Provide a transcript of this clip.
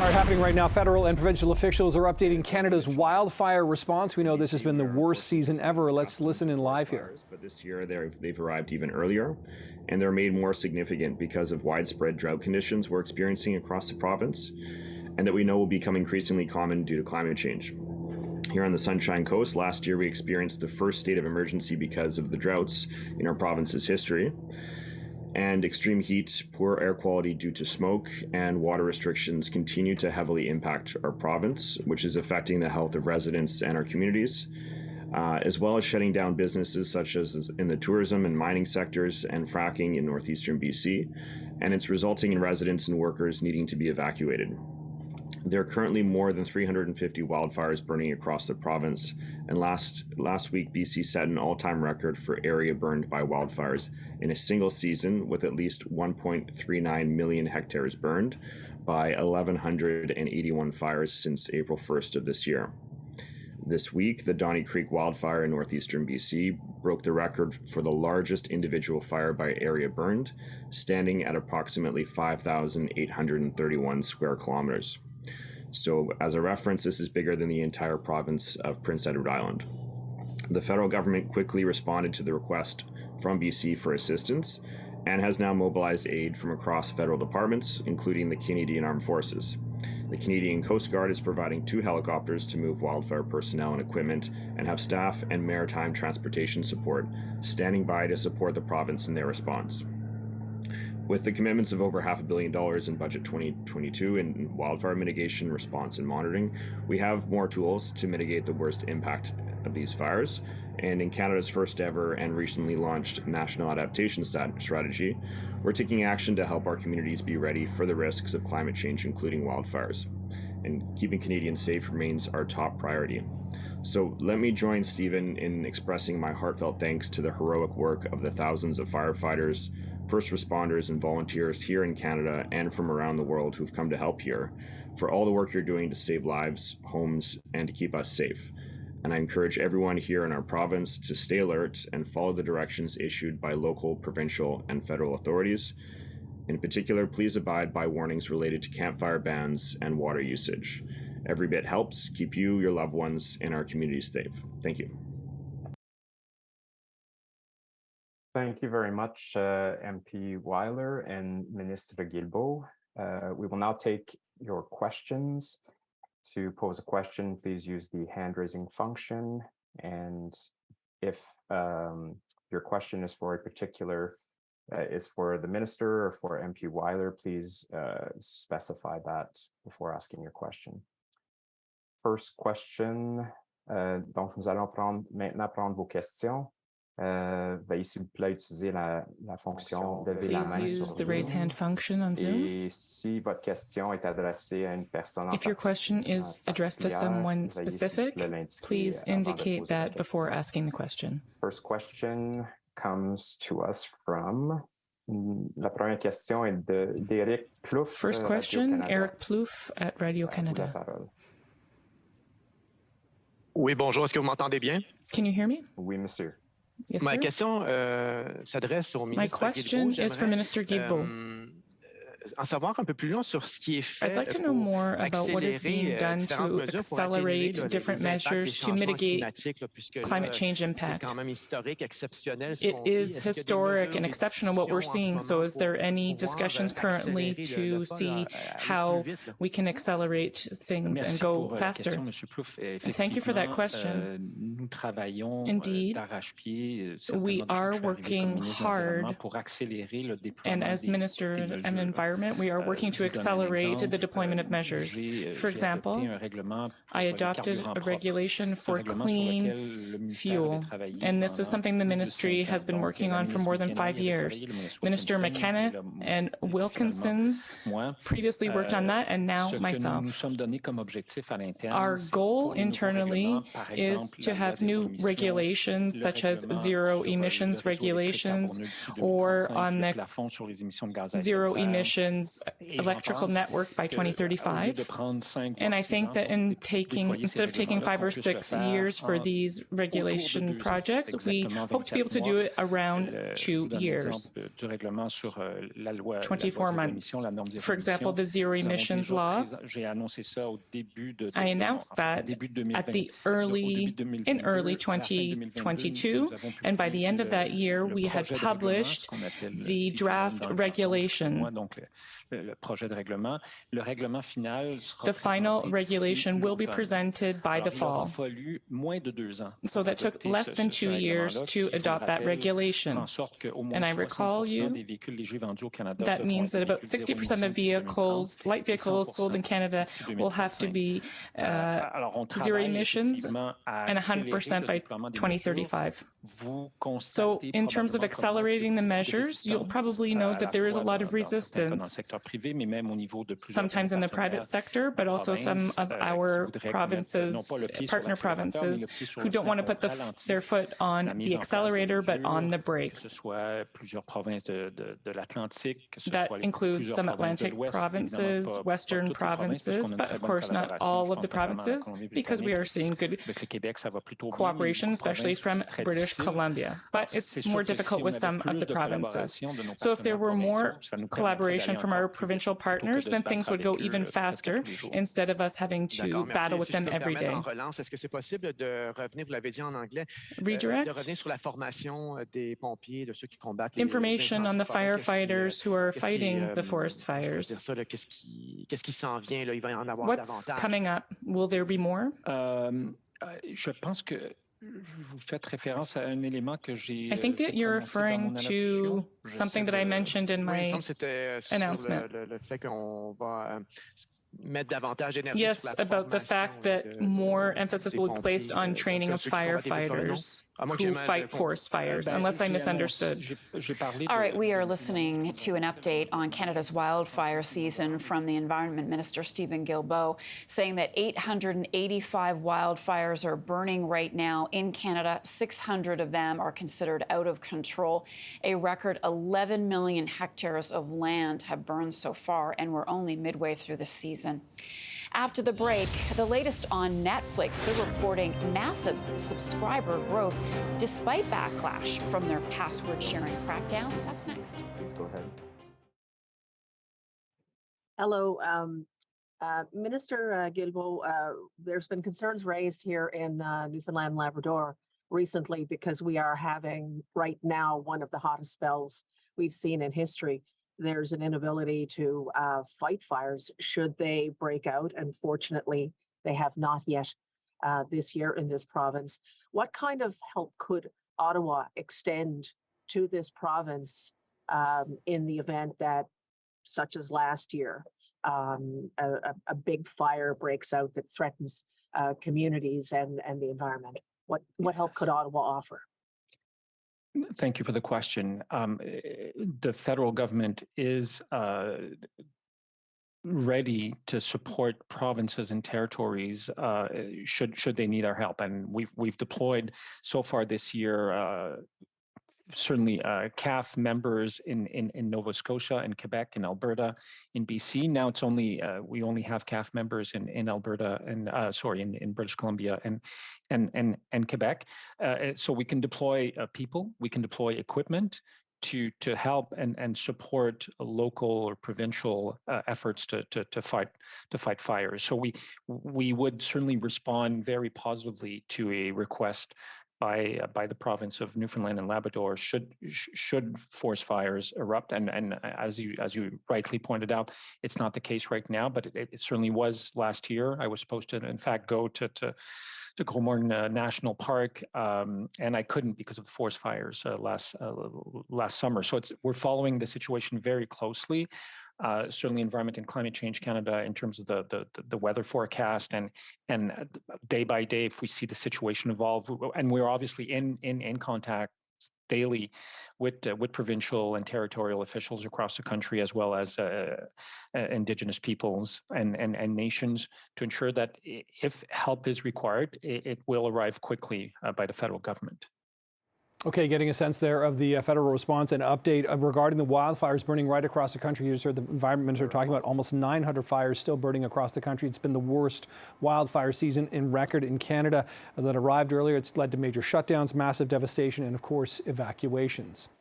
All right, happening right now, federal and provincial officials are updating Canada's wildfire response. We know this has been the worst season ever. Let's listen in live here. But this year they've arrived even earlier, and they're made more significant because of widespread drought conditions we're experiencing across the province, and that we know will become increasingly common due to climate change. Here on the Sunshine Coast, last year we experienced the first state of emergency because of the droughts in our province's history. And extreme heat, poor air quality due to smoke, and water restrictions continue to heavily impact our province, which is affecting the health of residents and our communities, as well as shutting down businesses such as in the tourism and mining sectors and fracking in northeastern BC, and it's resulting in residents and workers needing to be evacuated. There are currently more than 350 wildfires burning across the province, and last week BC set an all-time record for area burned by wildfires in a single season, with at least 1.39 million hectares burned by 1,181 fires since April 1st of this year. This week, the Donny Creek wildfire in northeastern BC broke the record for the largest individual fire by area burned, standing at approximately 5,831 square kilometers. So as a reference, this is bigger than the entire province of Prince Edward Island. The federal government quickly responded to the request from BC for assistance and has now mobilized aid from across federal departments, including the Canadian Armed Forces. The Canadian Coast Guard is providing 2 helicopters to move wildfire personnel and equipment, and have staff and maritime transportation support standing by to support the province in their response. With the commitments of over $500 million in Budget 2022 in wildfire mitigation, response, and monitoring, we have more tools to mitigate the worst impact of these fires. And in Canada's first ever and recently launched National Adaptation Strategy, we're taking action to help our communities be ready for the risks of climate change, including wildfires. And keeping Canadians safe remains our top priority. So let me join Stephen in expressing my heartfelt thanks to the heroic work of the thousands of firefighters, first responders, and volunteers here in Canada and from around the world who've come to help here, for all the work you're doing to save lives, homes, and to keep us safe. And I encourage everyone here in our province to stay alert and follow the directions issued by local, provincial, and federal authorities. In particular, please abide by warnings related to campfire bans and water usage. Every bit helps keep you, your loved ones, and our communities safe. Thank you. Thank you very much, MP Weiler and Minister Guilbeault. We will now take your questions. To pose a question, please use the hand-raising function. And if your question is for a particular, is for the Minister or for MP Weiler, please specify that before asking your question. First question, donc nous allons maintenant prendre vos questions. Veuillez s'il vous plaît utiliser la fonction de lever la main. Please use the raise hand function on Zoom. Et si votre question est adressée à une personne If your question is addressed to someone specific, please indicate that before asking the question. First question comes to us from, la première question est d'Éric Plouffe. First question, Eric Plouffe at Radio-Canada. Oui, bonjour, est-ce que vous m'entendez bien? Can you hear me? Oui, monsieur. Yes, Ma sir. question s'adresse au ministre My question is for Minister Guilbeault. En savoir un peu plus long sur ce qui est fait. I'd like to know more about what is being done to accelerate different measures to mitigate climate change impacts. It is historic and exceptional what we're seeing, so is there any discussions currently to see how we can accelerate things and go faster? Thank you for that question. Indeed, we are working hard, and as Minister of Environment, we are working to accelerate the deployment of measures. For example, I adopted a regulation for clean fuel, and this is something the ministry has been working on for more than 5 years. Minister McKenna and Wilkinson's previously worked on that, and now myself. Our goal internally is to have new regulations such as zero emissions regulations, or on the zero emission nation's electrical network by 2035. And I think that instead of taking 5 or 6 years for these regulation projects, we hope to be able to do it around 2 years, 24 months. For example, the zero emissions law, I announced that in early 2022, and by the end of that year, we had published the draft regulation. The final regulation will be presented by the fall. So that took less than 2 years to adopt that regulation. And I recall you, that means that about 60% of vehicles, light vehicles sold in Canada will have to be zero emissions and 100% by 2035. So in terms of accelerating the measures, you'll probably know that there is a lot of resistance, sometimes in the private sector, but also some of our provinces, partner provinces, who don't want to put their foot on the accelerator, but on the brakes. That includes some Atlantic provinces, Western provinces, but of course not all of the provinces, because we are seeing good cooperation, especially from British Columbia. But it's more difficult with some of the provinces. So if there were more collaboration from our provincial partners, then things would go even faster instead of us having to battle with them every day. Redirect. Information on the firefighters who are fighting the forest fires. What's coming up? Will there be more? I think that you're referring to something that I mentioned in my announcement. Yes, about the fact that more emphasis will be placed on training of firefighters who fight forest fires, unless I misunderstood. All right, we are listening to an update on Canada's wildfire season from the Environment Minister, Stephen Guilbeault, saying that 885 wildfires are burning right now in Canada. 600 of them are considered out of control. A record 11 million hectares of land have burned so far, and we're only midway through the season. After the break, the latest on Netflix. They're reporting massive subscriber growth despite backlash from their password sharing crackdown. That's next. Please go ahead. Hello, Minister Guilbeault. There's been concerns raised here in Newfoundland and Labrador recently because we are having right now one of the hottest spells we've seen in history. There's an inability to fight fires should they break out. And fortunately, they have not yet this year in this province. What kind of help could Ottawa extend to this province in the event that, such as last year, a big fire breaks out that threatens communities and the environment? What help could Ottawa offer? Thank you for the question. The federal government is ready to support provinces and territories should they need our help, and we've deployed so far this year. Certainly CAF members in Nova Scotia and Quebec and Alberta, in BC. Now it's only we only have CAF members in Alberta and in British Columbia and Quebec. So we can deploy people, we can deploy equipment to help and support local or provincial efforts to fight fires. So we would certainly respond very positively to a request by the province of Newfoundland and Labrador should forest fires erupt, and as you rightly pointed out, it's not the case right now, but it certainly was last year. I was supposed to, in fact, go to Gros Morne National Park, and I couldn't because of the forest fires last summer. So we're following the situation very closely. Certainly Environment and Climate Change Canada in terms of the weather forecast and day by day if we see the situation evolve, and we're obviously in contact daily with provincial and territorial officials across the country, as well as Indigenous peoples and nations, to ensure that if help is required, it will arrive quickly by the federal government. Okay, getting a sense there of the federal response and update regarding the wildfires burning right across the country. You just heard the Environment Minister talking about almost 900 fires still burning across the country. It's been the worst wildfire season in record in Canada that arrived earlier. It's led to major shutdowns, massive devastation, and of course, evacuations.